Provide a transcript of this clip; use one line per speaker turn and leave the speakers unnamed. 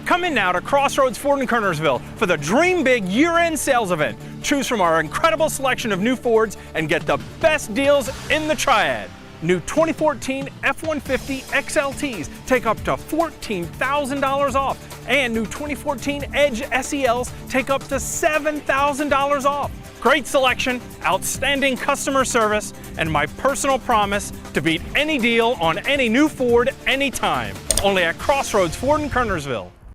Come in now to Crossroads Ford in Kernersville for the Dream Big year-end sales event. Choose from our incredible selection of new Fords and get the best deals in the Triad. New 2014 F-150 XLTs take up to $14,000 off, and new 2014 Edge SELs take up to $7,000 off. Great selection, outstanding customer service, and my personal promise to beat any deal on any new Ford anytime. Only at Crossroads Ford in Kernersville.